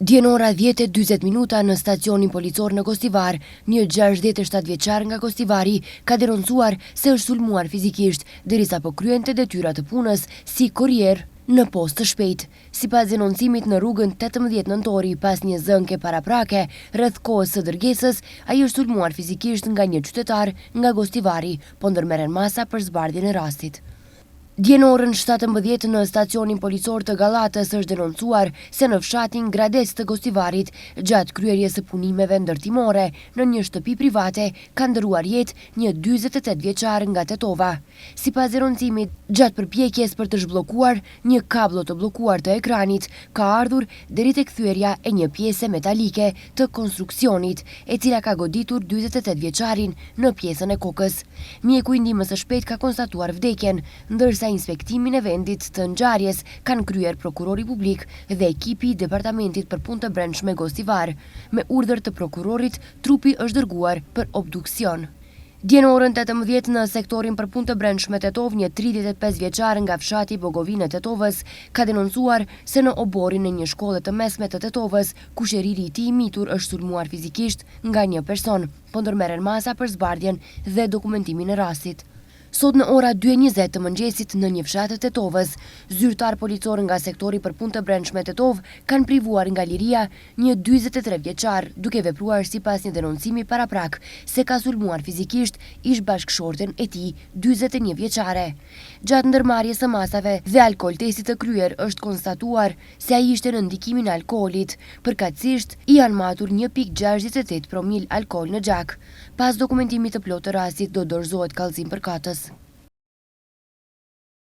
Djen ora 10:40 në stacionin policor në Gostivar, një 67 vjeçar nga Gostivari ka denoncuar se është sulmuar fizikisht derisa po kryente detyrat të punës si kurrier në postë të shpejt. Sipas denoncimit në rrugën 18 nëntori pas një zënke paraprake rreth kohës së dërgesës, ai është sulmuar fizikisht nga një qytetar nga Gostivari, po ndërmerren masa për zbardhjen e rastit. Djen orën 17 në stacionin policor të Gallatës është denoncuar se në fshatin Grades të Gostivarit, gjatë kryerjes së punimeve ndërtimore në një shtëpi private, ka ndëruar jetë një 48 vjeçar nga Tetova. Sipas denoncimit, gjatë përpjekjes për të zhbllokuar një kabllo të bllokuar të ekranit, ka ardhur deri tek thyerja e një pjese metalike të konstruksionit, e cila ka goditur 48 vjeçarin në pjesën e kokës. Mjeku i ndihmës së shpejtë ka konstatuar vdekjen, ndërsa inspektimin e vendit të ngjarjes kanë kryer prokurori publik dhe ekipi i Departamentit për Punë të Brendshme Gostivar. Me urdhër të prokurorit, trupi është dërguar për obduksion. Djen orën 18 në sektorin për Punë të Brendshme Tetov, një 35 vjeçar nga fshati Bogovinë e Tetovës ka denoncuar se në oborin e një shkolle të mesme të Tetovës, kushëriri i tij i mitur është sulmuar fizikisht nga një person, po ndërmerren masa për zbardhjen dhe dokumentimin e rastit. Sot në ora 2:20 të mëngjesit në një fshat të Tetovës, zyrtar policor nga sektori për Punë të Brendshme Tetov kanë privuar nga liria një 43 vjeçar, duke vepruar sipas një denoncimi paraprak se ka sulmuar fizikisht ish bashkëshorten e tij, 41 vjeçare. Gjatë ndërmarrjes së masave dhe alkool testit të kryer është konstatuar se ai ishte në ndikimin e alkoolit, përkatësisht i janë matur 1.68 promil alkool në gjak. Pas dokumentimit të plotë të rastit do dorëzohet kallëzim përkatës.